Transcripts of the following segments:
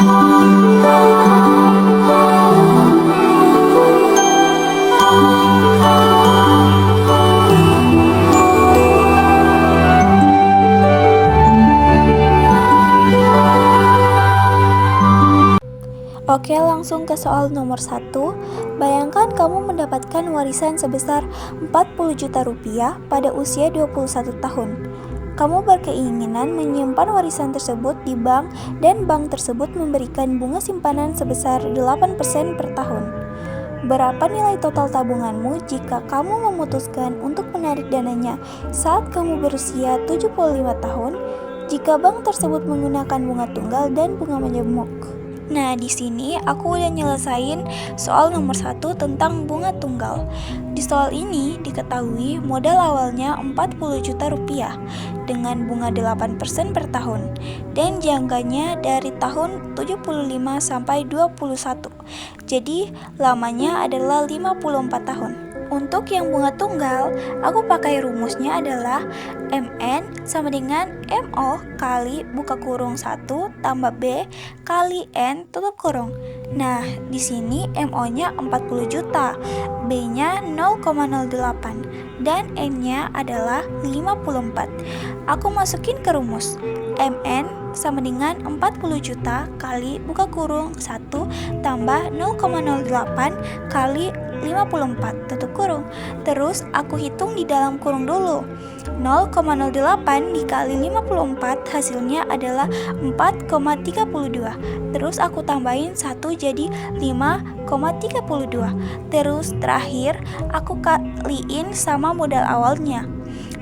Oke, langsung ke soal nomor 1. Bayangkan kamu mendapatkan warisan sebesar 40 juta rupiah pada usia 21 tahun. Kamu berkeinginan menyimpan warisan tersebut di bank dan bank tersebut memberikan bunga simpanan sebesar 8% per tahun. Berapa nilai total tabunganmu jika kamu memutuskan untuk menarik dananya saat kamu berusia 75 tahun jika bank tersebut menggunakan bunga tunggal dan bunga majemuk? Nah, di sini aku udah nyelesain soal nomor 1 tentang bunga tunggal. Di soal ini diketahui modal awalnya 40 juta rupiah dengan bunga 8% per tahun dan jangkanya dari tahun 75 sampai 21. Jadi, lamanya adalah 54 tahun. Untuk yang bunga tunggal, aku pakai rumusnya adalah MN sama dengan MO kali buka kurung 1 tambah B kali N tutup kurung. Nah, di sini MO-nya 40 juta, B-nya 0,08 dan N-nya adalah 54. Aku masukin ke rumus. MN sama dengan 40 juta kali buka kurung 1 tambah 0,08 kali 54 tutup kurung. Terus aku hitung di dalam kurung dulu. 0,08 dikali 54 hasilnya adalah 4,32. Terus aku tambahin 1 jadi 5,32. Terus terakhir aku kaliin sama modal awalnya.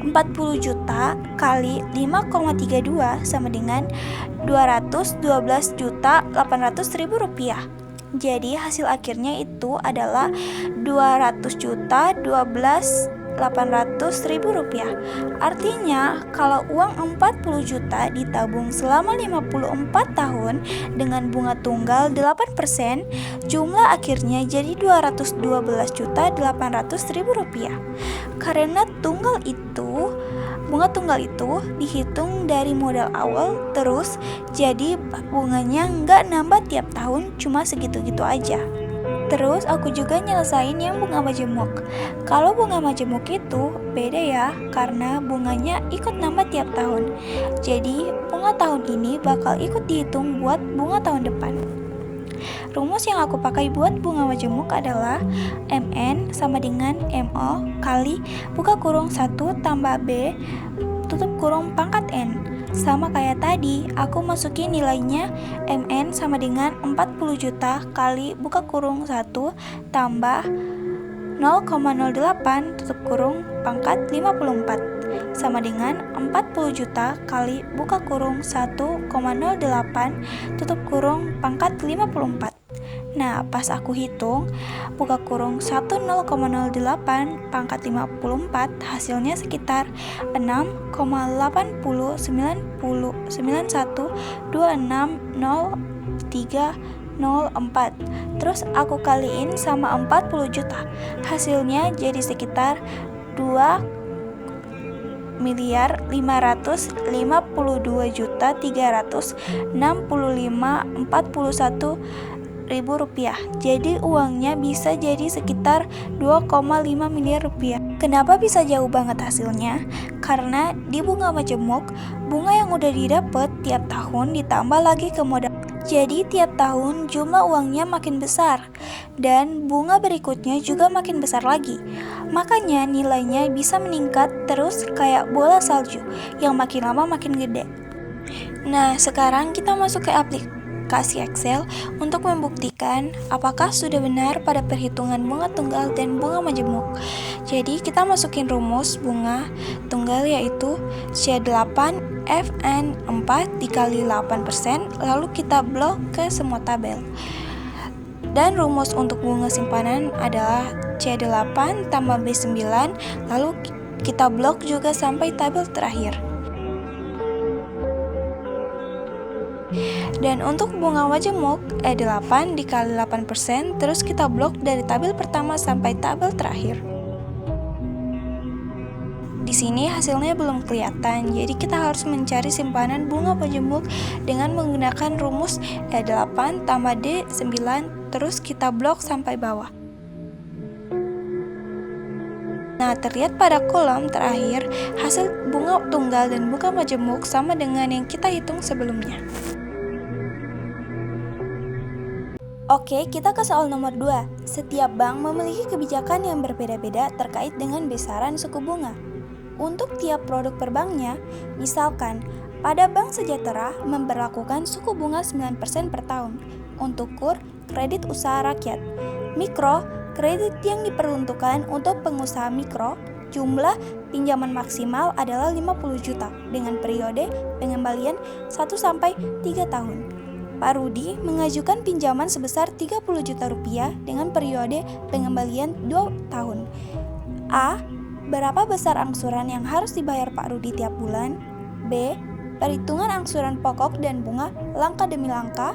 40 juta kali 5,32 sama dengan 212.800.000 rupiah. Jadi hasil akhirnya itu adalah 200.012.800.000 rupiah. Artinya kalau uang 40 juta ditabung selama 54 tahun dengan bunga tunggal 8%, jumlah akhirnya jadi 212.800.000 rupiah. Karena bunga tunggal itu dihitung dari modal awal terus, jadi bunganya nggak nambah tiap tahun, cuma segitu-gitu aja. Terus aku juga nyelesain yang bunga majemuk. Kalau bunga majemuk itu beda ya, karena bunganya ikut nambah tiap tahun. Jadi bunga tahun ini bakal ikut dihitung buat bunga tahun depan. Rumus yang aku pakai buat bunga majemuk adalah MN sama dengan MO kali buka kurung 1 tambah B tutup kurung pangkat N. Sama kayak tadi, aku masukin nilainya MN sama dengan 40 juta kali buka kurung 1 tambah 0,08 tutup kurung pangkat 54 sama dengan 40 juta kali buka kurung 1,08 tutup kurung pangkat 54. Nah, pas aku hitung, buka kurung 10,08 pangkat 54 hasilnya sekitar 6,8091260304. Terus aku kaliin sama 40 juta. Hasilnya jadi sekitar 2.552.365.41.000 rupiah. Jadi uangnya bisa jadi sekitar 2,5 miliar rupiah. Kenapa bisa jauh banget hasilnya? Karena di bunga majemuk, bunga yang udah didapat tiap tahun ditambah lagi ke modal. Jadi tiap tahun jumlah uangnya makin besar dan bunga berikutnya juga makin besar lagi. Makanya nilainya bisa meningkat terus kayak bola salju yang makin lama makin gede. Nah, sekarang kita masuk ke aplikasi Excel untuk membuktikan apakah sudah benar pada perhitungan bunga tunggal dan bunga majemuk. Jadi kita masukin rumus bunga tunggal yaitu C8 FN 4 dikali 8%, lalu kita blok ke semua tabel. Dan rumus untuk bunga simpanan adalah C8 tambah B9, lalu kita blok juga sampai tabel terakhir. Dan untuk bunga majemuk E8 dikali 8%, terus kita blok dari tabel pertama sampai tabel terakhir. Di sini hasilnya belum kelihatan, jadi kita harus mencari simpanan bunga majemuk dengan menggunakan rumus E8 tambah D9, terus kita blok sampai bawah. Nah, terlihat pada kolom terakhir, hasil bunga tunggal dan bunga majemuk sama dengan yang kita hitung sebelumnya. Oke, kita ke soal nomor 2. Setiap bank memiliki kebijakan yang berbeda-beda terkait dengan besaran suku bunga. Untuk tiap produk perbanknya, misalkan, pada Bank Sejahtera memberlakukan suku bunga 9% per tahun untuk KUR kredit usaha rakyat. Mikro, kredit yang diperuntukkan untuk pengusaha mikro, jumlah pinjaman maksimal adalah 50 juta dengan periode pengembalian 1-3 tahun. Pak Rudi mengajukan pinjaman sebesar 30 juta rupiah dengan periode pengembalian 2 tahun. A. Berapa besar angsuran yang harus dibayar Pak Rudi tiap bulan? B. Perhitungan angsuran pokok dan bunga langkah demi langkah.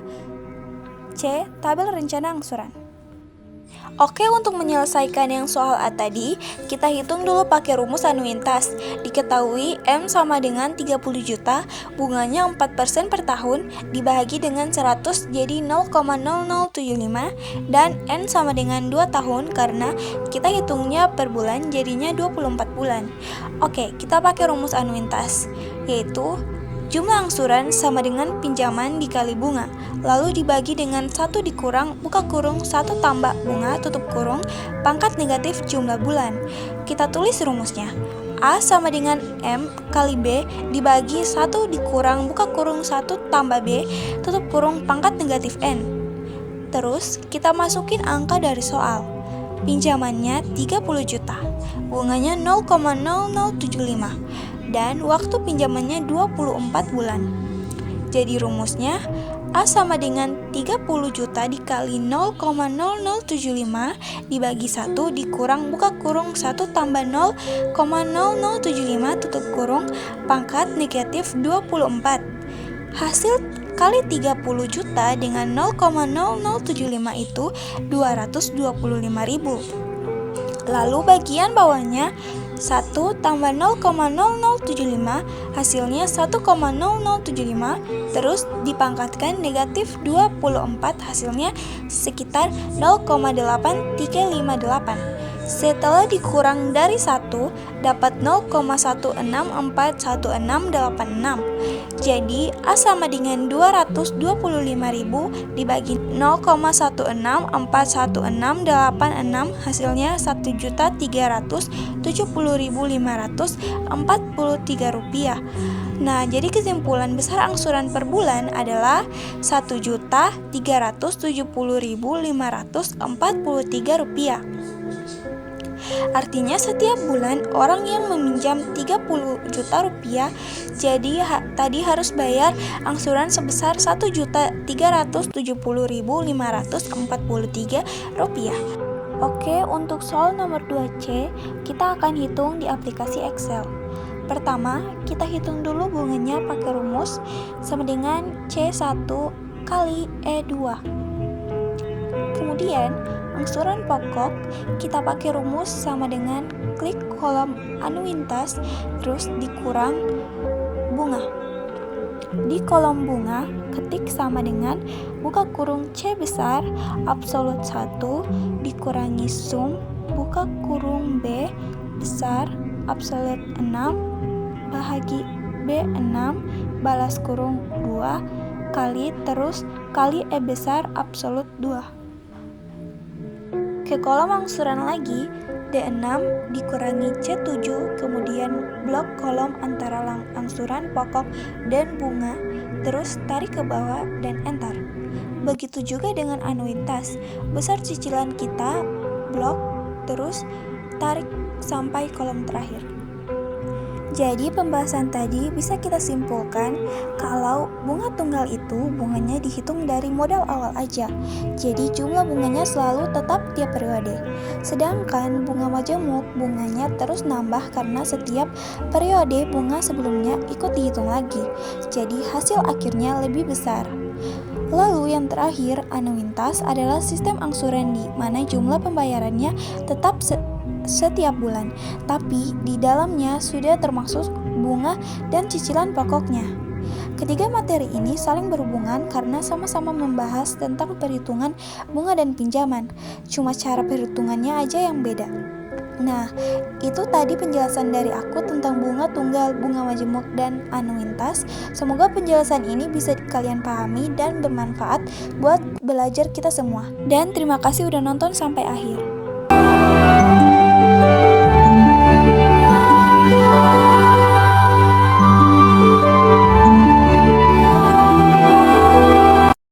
C. Tabel rencana angsuran. Oke, untuk menyelesaikan yang soal A tadi, kita hitung dulu pakai rumus anuitas. Diketahui M sama dengan 30 juta, bunganya 4% per tahun, dibagi dengan 100 jadi 0,0075, dan N sama dengan 2 tahun karena kita hitungnya per bulan jadinya 24 bulan. Oke, kita pakai rumus anuitas, yaitu jumlah angsuran sama dengan pinjaman dikali bunga, lalu dibagi dengan 1 dikurang buka kurung 1 tambah bunga tutup kurung pangkat negatif jumlah bulan. Kita tulis rumusnya. A sama dengan M kali B dibagi 1 dikurang buka kurung 1 tambah B tutup kurung pangkat negatif N. Terus kita masukin angka dari soal. Pinjamannya 30 juta, bunganya 0,0075. Dan waktu pinjamannya 24 bulan. Jadi rumusnya A sama dengan 30 juta dikali 0,0075 dibagi 1 dikurang buka kurung 1 tambah 0,0075 tutup kurung pangkat negatif 24. Hasil kali 30 juta dengan 0,0075 itu 225.000. Lalu bagian bawahnya 1 tambah 0,0075 hasilnya 1,0075, terus dipangkatkan negatif 24 hasilnya sekitar 0,8358. Setelah dikurang dari 1 dapat 0,164166. Jadi A sama dengan 225.000 dibagi 0,164166 hasilnya 1.370.543 rupiah. Nah, jadi kesimpulan besar angsuran per bulan adalah 1.370.543 rupiah. Artinya setiap bulan orang yang meminjam 30 juta rupiah jadi tadi harus bayar angsuran sebesar 1.370.543 rupiah. Oke, untuk soal nomor 2C kita akan hitung di aplikasi Excel. Pertama, kita hitung dulu bunganya pakai rumus sama dengan C1 kali E2. Kemudian angsuran pokok kita pakai rumus sama dengan klik kolom anuitas terus dikurang bunga. Di kolom bunga ketik sama dengan buka kurung C besar absolut 1 dikurangi sum buka kurung B besar absolut 6 bahagi B6 balas kurung 2 kali terus kali E besar absolut 2. Ke kolom angsuran lagi, D6 dikurangi C7, kemudian blok kolom antara angsuran pokok dan bunga, terus tarik ke bawah dan enter. Begitu juga dengan anuitas, besar cicilan kita, blok, terus tarik sampai kolom terakhir. Jadi pembahasan tadi bisa kita simpulkan kalau bunga tunggal itu bunganya dihitung dari modal awal aja. Jadi jumlah bunganya selalu tetap tiap periode. Sedangkan bunga majemuk bunganya terus nambah karena setiap periode bunga sebelumnya ikut dihitung lagi. Jadi hasil akhirnya lebih besar. Lalu yang terakhir, anuitas adalah sistem angsuran di mana jumlah pembayarannya tetap setiap bulan, tapi di dalamnya sudah termasuk bunga dan cicilan pokoknya. Ketiga materi ini saling berhubungan karena sama-sama membahas tentang perhitungan bunga dan pinjaman, cuma cara perhitungannya aja yang beda. Nah, itu tadi penjelasan dari aku tentang bunga tunggal, bunga majemuk, dan anuitas. Semoga penjelasan ini bisa kalian pahami dan bermanfaat buat belajar kita semua. Dan terima kasih udah nonton sampai akhir.